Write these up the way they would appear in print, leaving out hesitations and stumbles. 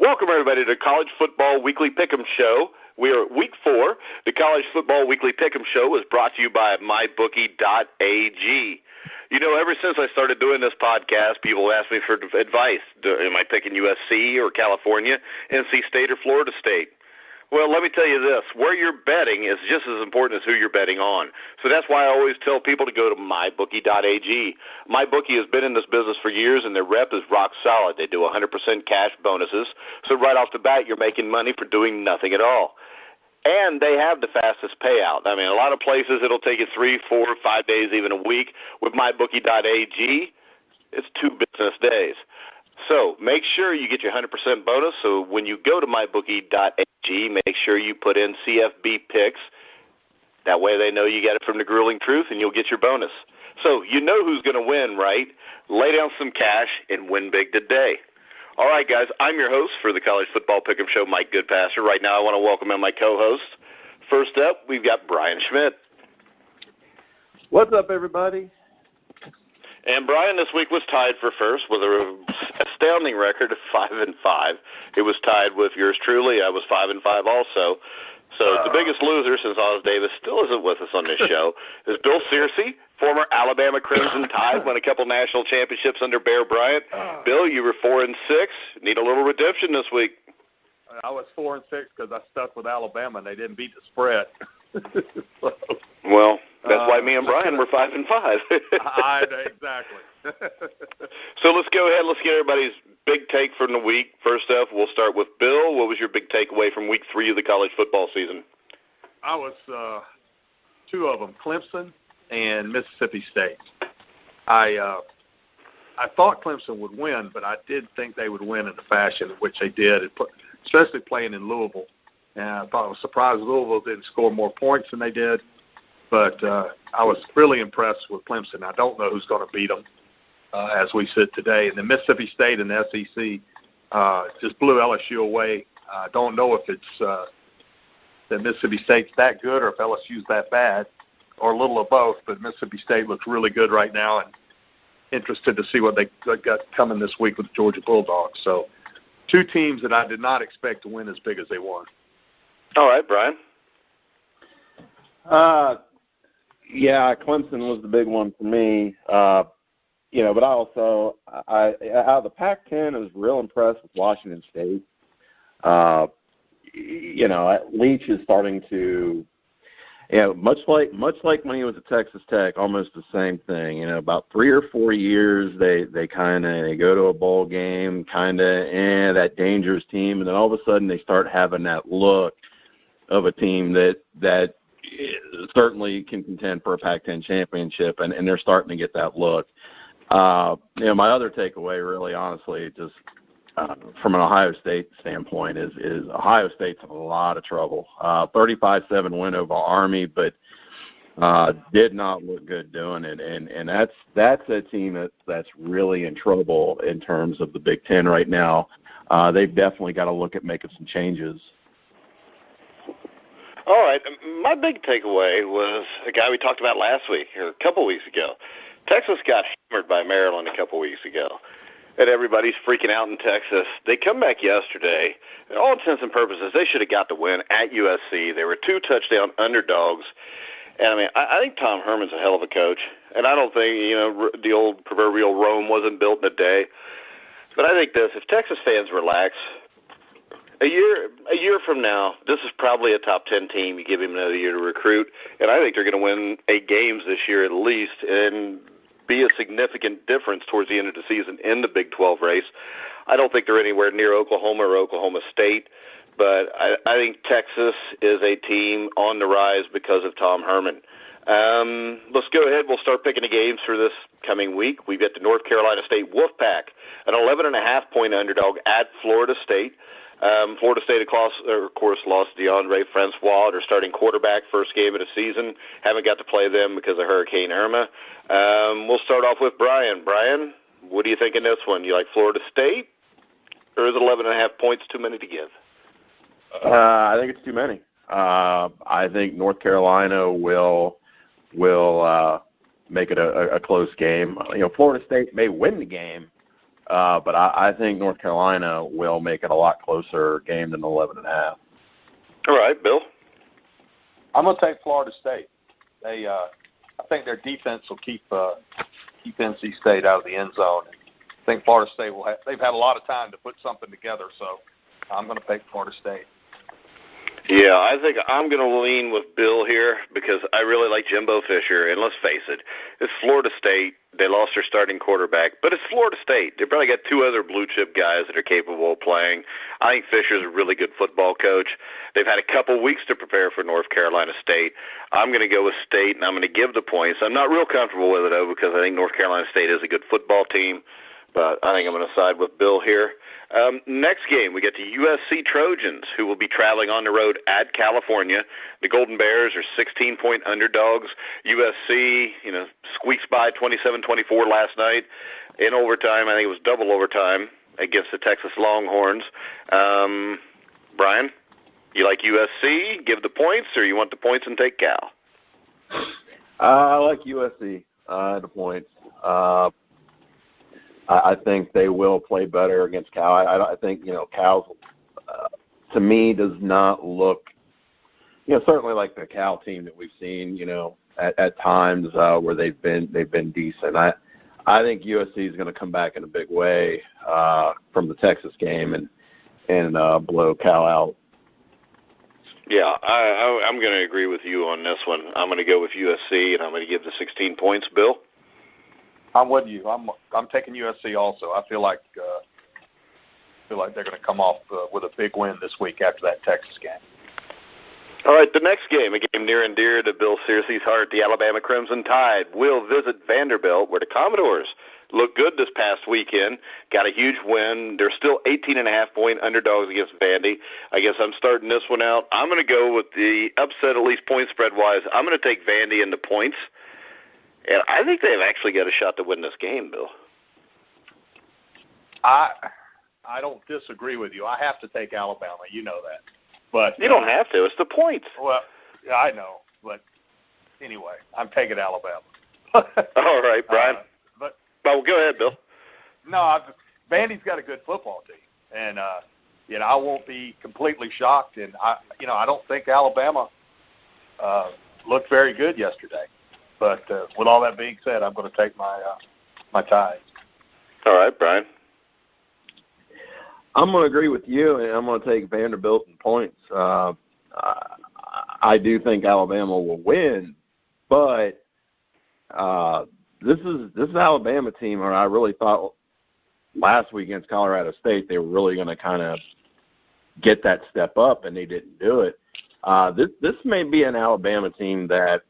Welcome, everybody, to College Football Weekly Pick'em Show. We are at Week 4. The College Football Weekly Pick'em Show is brought to you by MyBookie.ag. You know, ever since I started doing this podcast, people ask me for advice. Am I picking USC or California, NC State or Florida State? Well, let me tell you this. Where you're betting is just as important as who you're betting on. So that's why I always tell people to go to MyBookie.ag. MyBookie has been in this business for years, and their rep is rock solid. They do 100% cash bonuses. So right off the bat, you're making money for doing nothing at all. And they have the fastest payout. I mean, a lot of places it'll take you 3, 4, 5 days, even a week. With MyBookie.ag, it's 2 business days. So make sure you get your 100% bonus. So when you go to MyBookie.ag, make sure you put in CFB picks. That way they know you got it from the grueling truth, and you'll get your bonus. So you know who's going to win, right? Lay down some cash and win big today. All right, guys, I'm your host for the College Football Pick'em Show, Mike Goodpaster. Right now I want to welcome in my co-hosts. First up, we've got Brian Schmidt. What's up, everybody? And Brian this week was tied for first with an astounding record of 5-5. It was tied with yours truly. I was 5-5 also. So the biggest loser, since Oz Davis still isn't with us on this show, is Bill Searcy, former Alabama Crimson Tide, won a couple national championships under Bear Bryant. Bill, you were 4-6. Need a little redemption this week. I was 4-6 because I stuck with Alabama and they didn't beat the spread. So, well, that's why me and Brian were 5-5. Exactly. So let's go ahead. Let's get everybody's big take from the week. First off, we'll start with Bill. What was your big takeaway from Week 3 of the college football season? I was 2 of them, Clemson and Mississippi State. I thought Clemson would win, but I did think they would win in the fashion in which they did, especially playing in Louisville. And I thought I was surprised Louisville didn't score more points than they did. But I was really impressed with Clemson. I don't know who's going to beat them as we sit today. And then Mississippi State and the SEC just blew LSU away. I don't know if it's that Mississippi State's that good or if LSU's that bad or a little of both. But Mississippi State looks really good right now, and interested to see what they got coming this week with the Georgia Bulldogs. So 2 teams that I did not expect to win as big as they won. All right, Brian. Yeah, Clemson was the big one for me. But I out of the Pac-10, I was real impressed with Washington State. Leach is starting to, much like when he was at Texas Tech, almost the same thing. About 3 or 4 years, they go to a bowl game, that dangerous team, and then all of a sudden they start having that look of a team that certainly can contend for a Pac-10 championship, and they're starting to get that look. My other takeaway, really, honestly, just from an Ohio State standpoint, is Ohio State's in a lot of trouble. 35-7 win over Army, but did not look good doing it, and that's a team that's really in trouble in terms of the Big Ten right now. They've definitely got to look at making some changes. All right. My big takeaway was a guy we talked about last week or a couple weeks ago. Texas got hammered by Maryland a couple weeks ago, and everybody's freaking out in Texas. They come back yesterday. In all intents and purposes, they should have got the win at USC. They were 2-touchdown underdogs. And, I think Tom Herman's a hell of a coach, and I don't think, the old proverbial Rome wasn't built in a day. But I think this, if Texas fans relax, a year from now, this is probably a top 10 team. You give him another year to recruit, and I think they're going to win 8 games this year at least and be a significant difference towards the end of the season in the Big 12 race. I don't think they're anywhere near Oklahoma or Oklahoma State, but I think Texas is a team on the rise because of Tom Herman. Let's go ahead. We'll start picking the games for this coming week. We've got the North Carolina State Wolfpack, an 11.5-point underdog at Florida State. Florida State, of course, lost DeAndre Francois, their starting quarterback, first game of the season. Haven't got to play them because of Hurricane Irma. We'll start off with Brian. Brian, what do you think in this one? You like Florida State, or is 11.5 points too many to give? I think it's too many. I think North Carolina will make it a close game. Florida State may win the game, But I think North Carolina will make it a lot closer game than 11.5. All right, Bill. I'm going to take Florida State. I think their defense will keep NC State out of the end zone. I think Florida State they've had a lot of time to put something together, so I'm going to pick Florida State. Yeah, I think I'm going to lean with Bill here because I really like Jimbo Fisher. And let's face it, it's Florida State. They lost their starting quarterback, but it's Florida State. They've probably got two other blue-chip guys that are capable of playing. I think Fisher's a really good football coach. They've had a couple weeks to prepare for North Carolina State. I'm going to go with State, and I'm going to give the points. I'm not real comfortable with it, though, because I think North Carolina State is a good football team. But I think I'm going to side with Bill here. Next game, we get the USC Trojans, who will be traveling on the road at California. The Golden Bears are 16-point underdogs. USC, squeaks by 27-24 last night. In overtime, I think it was double overtime against the Texas Longhorns. Brian, you like USC? Give the points, or you want the points and take Cal? I like USC, the points. I think they will play better against Cal. I think, Cal, to me, does not look, certainly like the Cal team that we've seen, at times where they've been decent. I think USC is going to come back in a big way from the Texas game and blow Cal out. Yeah, I'm going to agree with you on this one. I'm going to go with USC, and I'm going to give the 16 points. Bill? I'm with you. I'm taking USC also. I feel like they're going to come off with a big win this week after that Texas game. All right, the next game, a game near and dear to Bill Searcy's heart, the Alabama Crimson Tide will visit Vanderbilt, where the Commodores looked good this past weekend, got a huge win. They're still 18.5-point underdogs against Vandy. I guess I'm starting this one out. I'm going to go with the upset, at least point spread-wise. I'm going to take Vandy in the points. And I think they've actually got a shot to win this game, Bill. I don't disagree with you. I have to take Alabama. You know that. But you don't have to. It's the points. Well, yeah, I know. But anyway, I'm taking Alabama. All right, Brian. Go ahead, Bill. No, Vandy's got a good football team. And, I won't be completely shocked. And, I don't think Alabama looked very good yesterday. But with all that being said, I'm going to take my Tide. All right, Brian. I'm going to agree with you, and I'm going to take Vanderbilt in points. I do think Alabama will win, but this is Alabama team, or I really thought last week against Colorado State they were really going to kind of get that step up, and they didn't do it. This may be an Alabama team that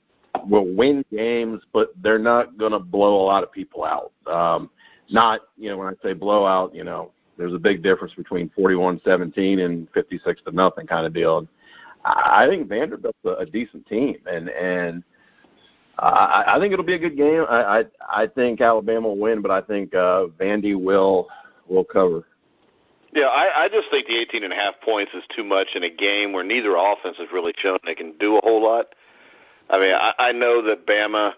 will win games, but they're not going to blow a lot of people out. Not, when I say blowout, there's a big difference between 41-17 and 56-0 kind of deal. And I think Vanderbilt's a decent team, and I think it'll be a good game. I think Alabama will win, but I think Vandy will cover. Yeah, I just think the 18.5 points is too much in a game where neither offense has really shown they can do a whole lot. I mean, I know that Bama,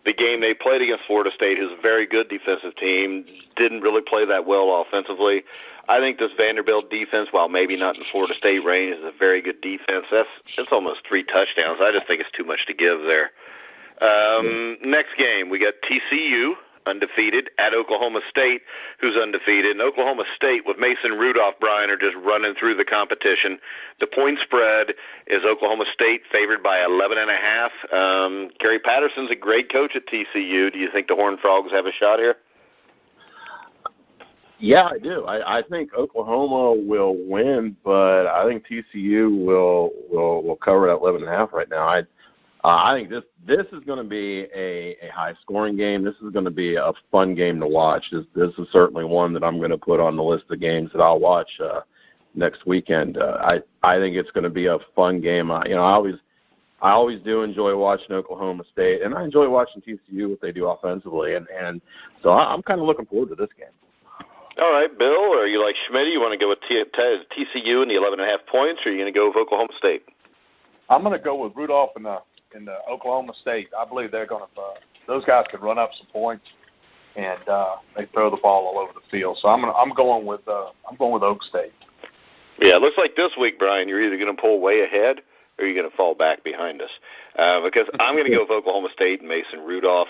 the game they played against Florida State, who's a very good defensive team, didn't really play that well offensively. I think this Vanderbilt defense, while maybe not in Florida State range, is a very good defense. That's almost 3 touchdowns. I just think it's too much to give there. Next game, we got TCU, undefeated, at Oklahoma State, who's undefeated. And Oklahoma State, with Mason Rudolph, Brian, are just running through the competition. The point spread is Oklahoma State favored by 11.5. Gary Patterson's a great coach at TCU. Do you think the Horned Frogs have a shot here? Yeah, I do. I think Oklahoma will win, but I think TCU will cover at 11.5 right now. I think this is going to be a high-scoring game. This is going to be a fun game to watch. This is certainly one that I'm going to put on the list of games that I'll watch next weekend. I think it's going to be a fun game. I always do enjoy watching Oklahoma State, and I enjoy watching TCU, what they do offensively, and so I'm kind of looking forward to this game. All right, Bill, are you like Schmidt? You want to go with TCU and the 11.5 points, or are you going to go with Oklahoma State? I'm going to go with Rudolph in the Oklahoma State. I believe they're going to those guys could run up some points. and they throw the ball all over the field. So I'm going with Oak State. Yeah, it looks like this week, Brian, you're either going to pull way ahead or you're going to fall back behind us. Because I'm going to go with Oklahoma State and Mason Rudolph.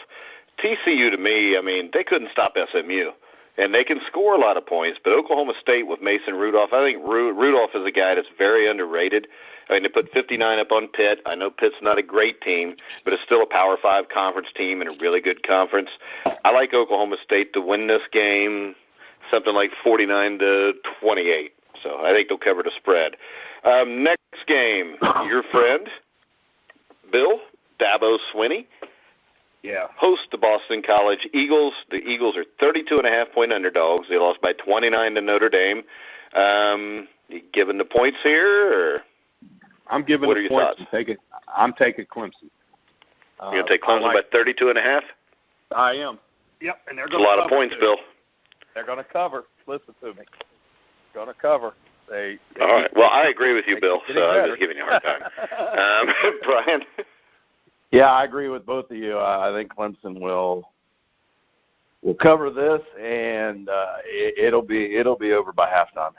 TCU, to me, I mean, they couldn't stop SMU. And they can score a lot of points, but Oklahoma State with Mason Rudolph, I think Rudolph is a guy that's very underrated. I mean, they put 59 up on Pitt. I know Pitt's not a great team, but it's still a Power 5 conference team and a really good conference. I like Oklahoma State to win this game, something like 49-28. So I think they'll cover the spread. Next game, your friend, Bill Dabo Swinney. Yeah. Host the Boston College Eagles. The Eagles are 32.5-point underdogs. They lost by 29 to Notre Dame. You giving the points here? Or I'm giving the points. I'm taking Clemson. You're going to take Clemson by 32.5? I am. Yep. And they're going to a lot of points, Bill. They're going to cover. Listen to me. Going to cover. All right. Well, I agree with you, Bill, so I'm just giving you a hard time. Brian? Yeah, I agree with both of you. I think Clemson will cover this, and it'll be over by halftime.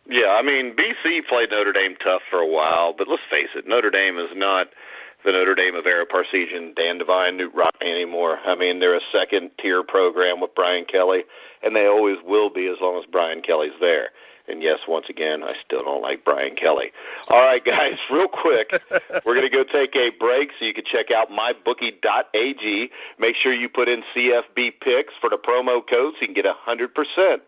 Yeah, I mean, BC played Notre Dame tough for a while, but let's face it, Notre Dame is not the Notre Dame of Ara Parseghian, Dan Devine, Newt Rockne anymore. I mean, they're a second-tier program with Brian Kelly, and they always will be as long as Brian Kelly's there. And, yes, once again, I still don't like Brian Kelly. All right, guys, real quick, we're going to go take a break so you can check out mybookie.ag. Make sure you put in CFB picks for the promo code so you can get 100%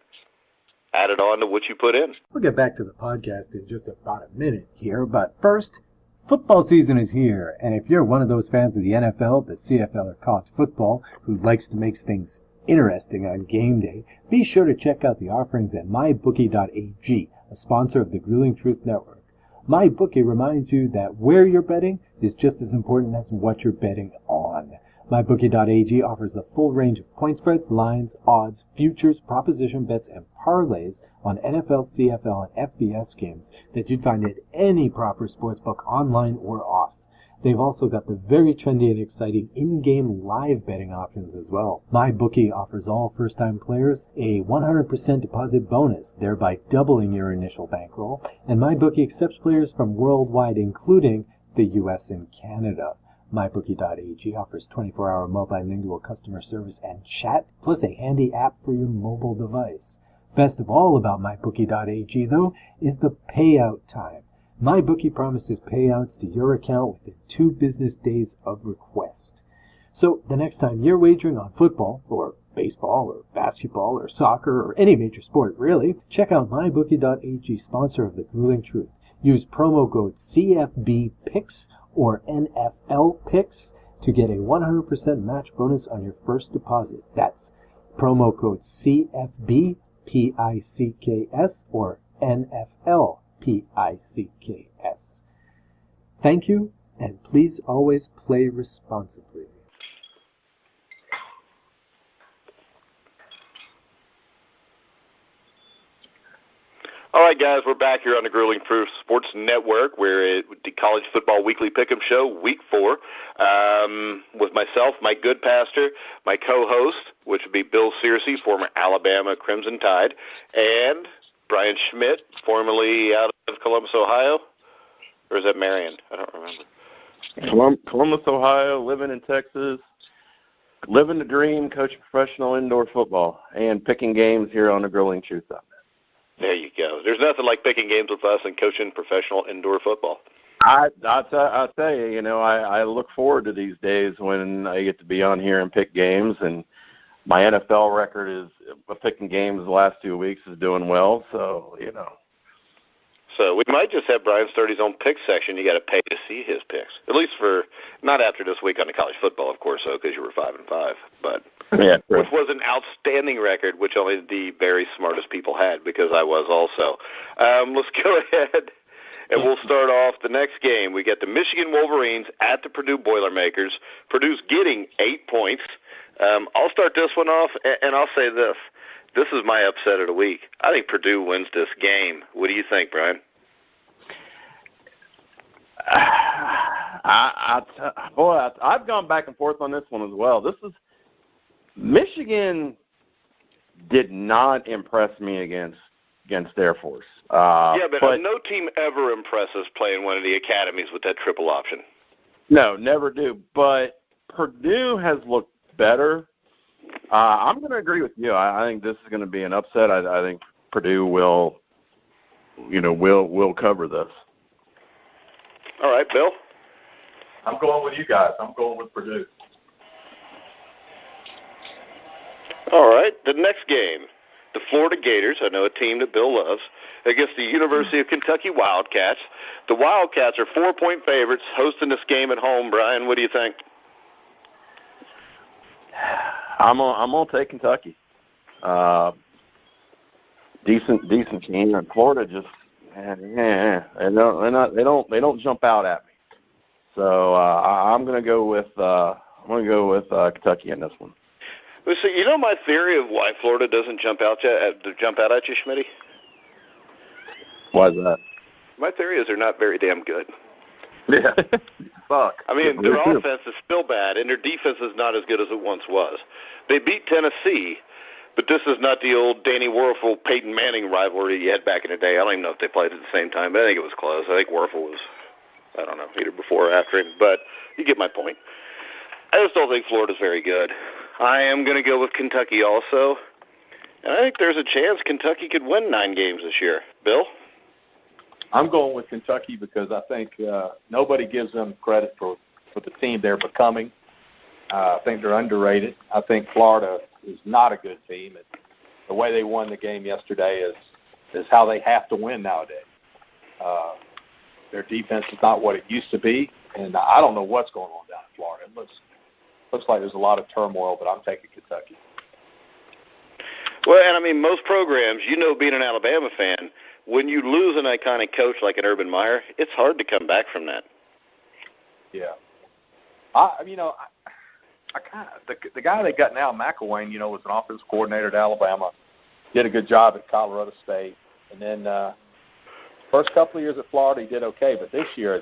added on to what you put in. We'll get back to the podcast in just about a minute here, but first, football season is here, and if you're one of those fans of the NFL, the CFL, or college football who likes to make things interesting on game day, be sure to check out the offerings at mybookie.ag, a sponsor of the Grueling Truth Network. MyBookie reminds you that where you're betting is just as important as what you're betting on. MyBookie.ag offers the full range of point spreads, lines, odds, futures, proposition bets, and parlays on NFL, CFL, and FBS games that you'd find at any proper sportsbook online or off. They've also got the very trendy and exciting in-game live betting options as well. MyBookie offers all first-time players a 100% deposit bonus, thereby doubling your initial bankroll. And MyBookie accepts players from worldwide, including the US and Canada. MyBookie.ag offers 24-hour multilingual customer service and chat, plus a handy app for your mobile device. Best of all about MyBookie.ag, though, is the payout time. MyBookie promises payouts to your account within 2 business days of request. So the next time you're wagering on football, or baseball, or basketball, or soccer, or any major sport, really, check out MyBookie.ag, sponsor of the Grueling Truth. Use promo code CFBPICKS or NFLPICKS to get a 100% match bonus on your first deposit. That's promo code CFBPICKS or NFLPICKS. Thank you, and please always play responsibly. All right, guys, we're back here on the Grueling Truth Sports Network. We're at the College Football Weekly Pick'em Show, Week 4, with myself, Mike Goodpaster, my co-host, which would be Bill Searcy, former Alabama Crimson Tide, and Brian Schmidt, formerly out of Columbus, Ohio. Or is that Marion? I don't remember. Columbus, Ohio, living in Texas, living the dream, coaching professional indoor football, and picking games here on the Grueling Truth. There you go. There's nothing like picking games with us and coaching professional indoor football. I'll tell you, I look forward to these days when I get to be on here and pick games, and my NFL record is picking games the last 2 weeks is doing well, so. So we might just have Brian start his own pick section. You got to pay to see his picks, at least for not after this week on the college football, of course, because you were 5-5, but. Yeah, which was an outstanding record, which only the very smartest people had, because I was also. Let's go ahead, and we'll start off the next game. We got the Michigan Wolverines at the Purdue Boilermakers. Purdue's getting 8 points. I'll start this one off, and I'll say this. This is my upset of the week. I think Purdue wins this game. What do you think, Brian? I've gone back and forth on this one as well. This Michigan did not impress me against Air Force. But no team ever impresses playing one of the academies with that triple option. No, never do. But Purdue has looked better. I'm going to agree with you. I think this is going to be an upset. I think Purdue will cover this. All right, Bill? I'm going with you guys. I'm going with Purdue. All right, the next game, the Florida Gators, I know a team that Bill loves, against the University of Kentucky Wildcats. The Wildcats are 4-point favorites hosting this game at home. Brian, what do you think? I'm gonna take Kentucky. Decent team. And Florida just they don't jump out at me. So I'm gonna go with Kentucky in this one. So you know my theory of why Florida doesn't jump out at you, Schmidt? Why is that? My theory is they're not very damn good. Yeah. Fuck. I mean, their offense is still bad, and their defense is not as good as it once was. They beat Tennessee, but this is not the old Danny Werfel, Peyton Manning rivalry you had back in the day. I don't even know if they played at the same time, but I think it was close. I think Werfel was, I don't know, either before or after him, but you get my point. I just don't think Florida's very good. I am going to go with Kentucky also, and I think there's a chance Kentucky could win 9 games this year. Bill? I'm going with Kentucky because I think nobody gives them credit for the team they're becoming. I think they're underrated. I think Florida is not a good team. The way they won the game yesterday is how they have to win nowadays. Their defense is not what it used to be, and I don't know what's going on down in Florida. It looks like there's a lot of turmoil, but I'm taking Kentucky. Well, and I mean, most programs, being an Alabama fan, when you lose an iconic coach like an Urban Meyer, it's hard to come back from that. Yeah. The guy they got now, McElwain, was an offensive coordinator at Alabama, did a good job at Colorado State, and then first couple of years at Florida he did okay, but this year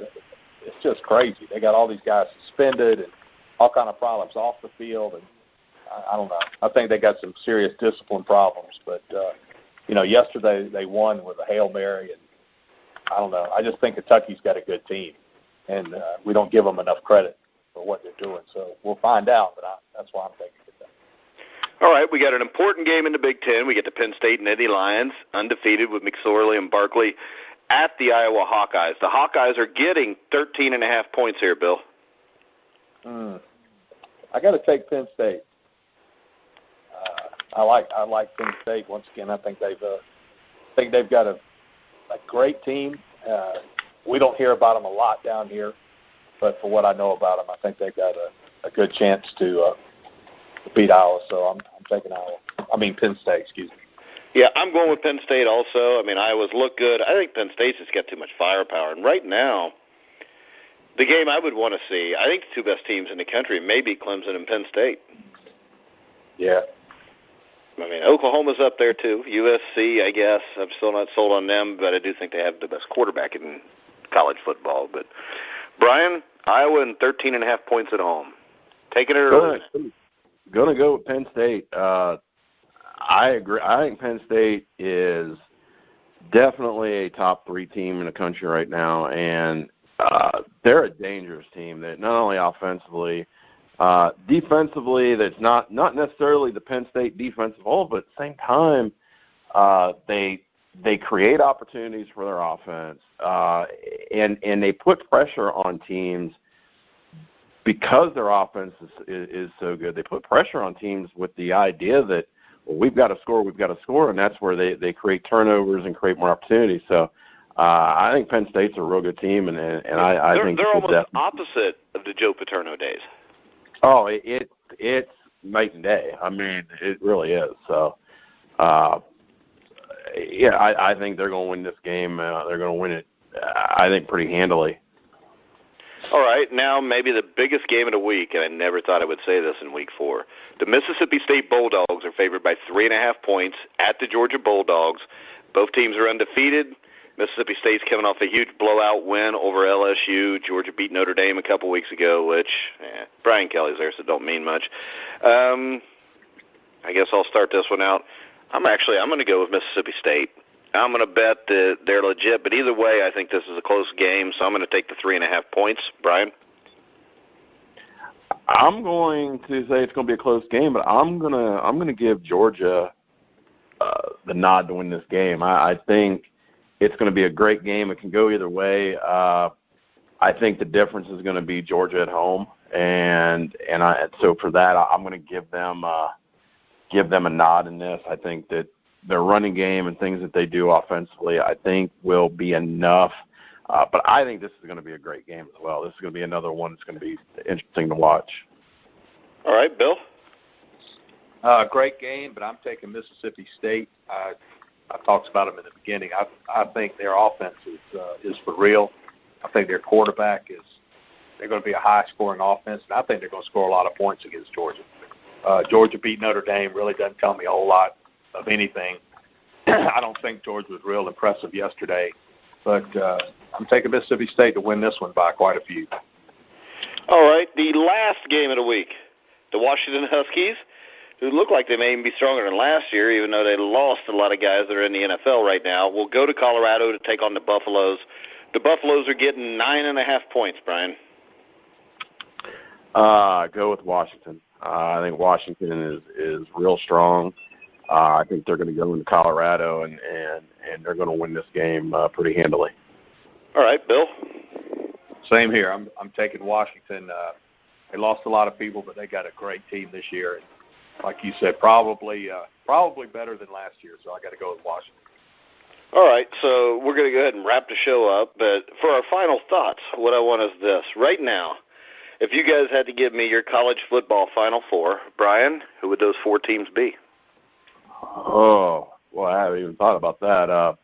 it's just crazy. They got all these guys suspended and all kind of problems off the field, and I don't know. I think they got some serious discipline problems, but yesterday they won with a Hail Mary, and I don't know. I just think Kentucky's got a good team, and we don't give them enough credit for what they're doing. So we'll find out, but that's why I'm taking Kentucky. All right, we got an important game in the Big Ten. We get the Penn State Nittany Lions, undefeated with McSorley and Barkley, at the Iowa Hawkeyes. The Hawkeyes are getting 13.5 points here, Bill. I got to take Penn State. I like Penn State once again. I think they've got a great team. We don't hear about them a lot down here, but for what I know about them, I think they've got a good chance to beat Iowa. So I'm taking Penn State. Excuse me. Yeah, I'm going with Penn State also. I mean, Iowa's look good. I think Penn State's just got too much firepower, and right now, the game I would want to see, I think the 2 best teams in the country may be Clemson and Penn State. Yeah. I mean, Oklahoma's up there too. USC, I guess. I'm still not sold on them, but I do think they have the best quarterback in college football. But, Brian, Iowa and 13.5 points at home. Taking it early. Going to go with Penn State. I agree. I think Penn State is definitely a top 3 team in the country right now, and they're a dangerous team. That not only offensively, defensively, that's not necessarily the Penn State defensive whole, but at the same time, they create opportunities for their offense, and they put pressure on teams because their offense is so good. They put pressure on teams with the idea that, well, we've got to score, and that's where they create turnovers and create more opportunities. So I think Penn State's a real good team, and I think they're almost opposite of the Joe Paterno days. Oh, it's night and day. I mean, it really is. So, I think they're going to win this game. They're going to win it, I think, pretty handily. All right, now maybe the biggest game of the week, and I never thought I would say this in Week 4. The Mississippi State Bulldogs are favored by 3.5 points at the Georgia Bulldogs. Both teams are undefeated. Mississippi State's coming off a huge blowout win over LSU. Georgia beat Notre Dame a couple weeks ago, which Brian Kelly's there, so don't mean much. I guess I'll start this one out. I'm going to go with Mississippi State. I'm going to bet that they're legit, but either way, I think this is a close game, so I'm going to take the 3.5 points. Brian? I'm going to say it's going to be a close game, but I'm going to give Georgia the nod to win this game. I think it's going to be a great game. It can go either way. I think the difference is going to be Georgia at home, so for that, I'm going to give them a nod in this. I think that their running game and things that they do offensively, I think, will be enough. But I think this is going to be a great game as well. This is going to be another one that's going to be interesting to watch. All right, Bill? Great game, but I'm taking Mississippi State. I talked about them in the beginning. I think their offense is for real. I think their quarterback they're going to be a high-scoring offense, and I think they're going to score a lot of points against Georgia. Georgia beat Notre Dame really doesn't tell me a whole lot of anything. I don't think Georgia was real impressive yesterday, but I'm taking Mississippi State to win this one by quite a few. All right, the last game of the week, the Washington Huskies, who look like they may even be stronger than last year, even though they lost a lot of guys that are in the NFL right now, will go to Colorado to take on the Buffaloes. The Buffaloes are getting 9.5 points, Brian. Go with Washington. I think Washington is real strong. I think they're going to go into Colorado and they're going to win this game pretty handily. All right, Bill. Same here. I'm taking Washington. They lost a lot of people, but they got a great team this year. And like you said, probably better than last year. So I got to go with Washington. All right, so we're going to go ahead and wrap the show up. But for our final thoughts, what I want is this. Right now, if you guys had to give me your college football Final Four, Brian, who would those 4 teams be? Oh, well, I haven't even thought about that.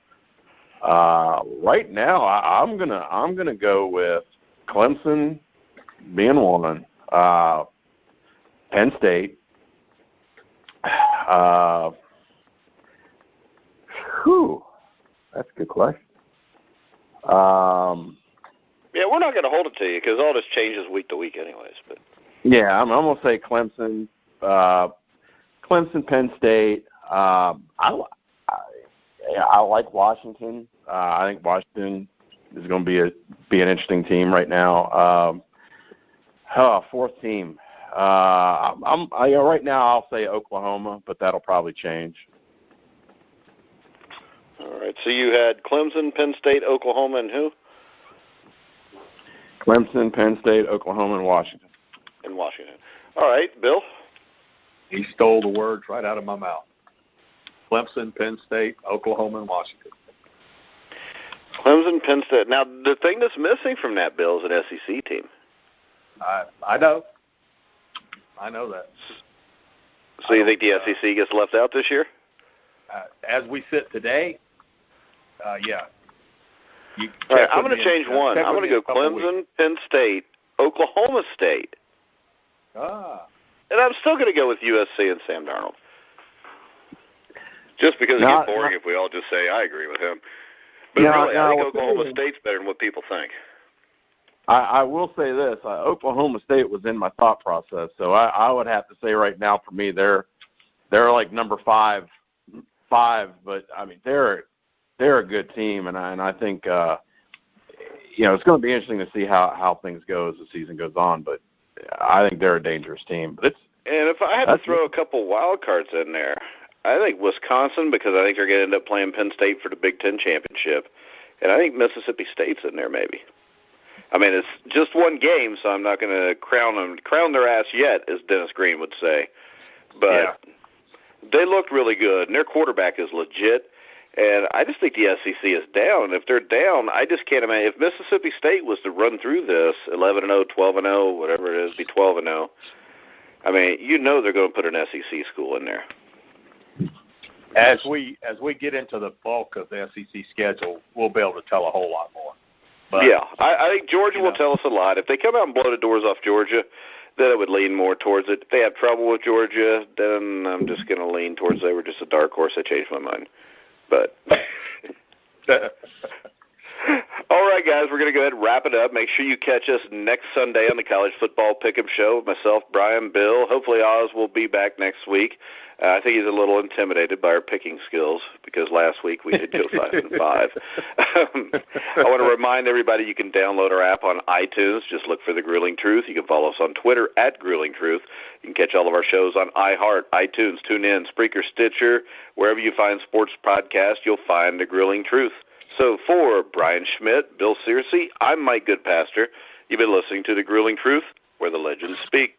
Right now, I'm gonna go with Clemson being one, Penn State. That's a good question. Yeah, we're not going to hold it to you because all this changes week to week anyways. But yeah, I'm going to say Clemson, Penn State. I like Washington. I think Washington is going to be an interesting team right now. 4th team. Right now I'll say Oklahoma, but that'll probably change. All right. So you had Clemson, Penn State, Oklahoma, and who? Clemson, Penn State, Oklahoma, and Washington. In Washington. All right, Bill? He stole the words right out of my mouth. Clemson, Penn State, Oklahoma, and Washington. Clemson, Penn State. Now, the thing that's missing from that, Bill, is an SEC team. I know. I know that. So you think the SEC gets left out this year? As we sit today, yeah. All right, I'm going to change one. I'm going to go Clemson, Penn State, Oklahoma State. And I'm still going to go with USC and Sam Darnold. Just because it gets boring if we all just say, I agree with him. But really, I think Oklahoma State's better than what people think. I will say this. Oklahoma State was in my thought process, so I would have to say right now for me they're like number five, but, I mean, they're a good team, and I think it's going to be interesting to see how things go as the season goes on. But I think they're a dangerous team. But and if I had to throw a couple wild cards in there, I think Wisconsin, because I think they're going to end up playing Penn State for the Big Ten championship, and I think Mississippi State's in there maybe. I mean, it's just one game, so I'm not going to crown their ass yet, as Dennis Green would say. But they looked really good, and their quarterback is legit. And I just think the SEC is down. If they're down, I just can't imagine. If Mississippi State was to run through this 11-0, 12-0, whatever it is, be 12-0, I mean, they're going to put an SEC school in there. As we get into the bulk of the SEC schedule, we'll be able to tell a whole lot more. But, yeah, I think Georgia will tell us a lot. If they come out and blow the doors off Georgia, then I would lean more towards it. If they have trouble with Georgia, then I'm just going to lean towards they were just a dark horse. I changed my mind. But all right, right, guys, we're going to go ahead and wrap it up. Make sure you catch us next Sunday on the College Football Pick'em Show. Myself, Brian, Bill. Hopefully Oz will be back next week. I think he's a little intimidated by our picking skills because last week we did go 5-5. I want to remind everybody you can download our app on iTunes. Just look for The Grueling Truth. You can follow us on Twitter at Grueling Truth. You can catch all of our shows on iHeart, iTunes, TuneIn, Spreaker, Stitcher. Wherever you find sports podcasts, you'll find The Grueling Truth. So for Brian Schmidt, Bill Searcy, I'm Mike Goodpaster. You've been listening to The Grueling Truth, where the legends speak.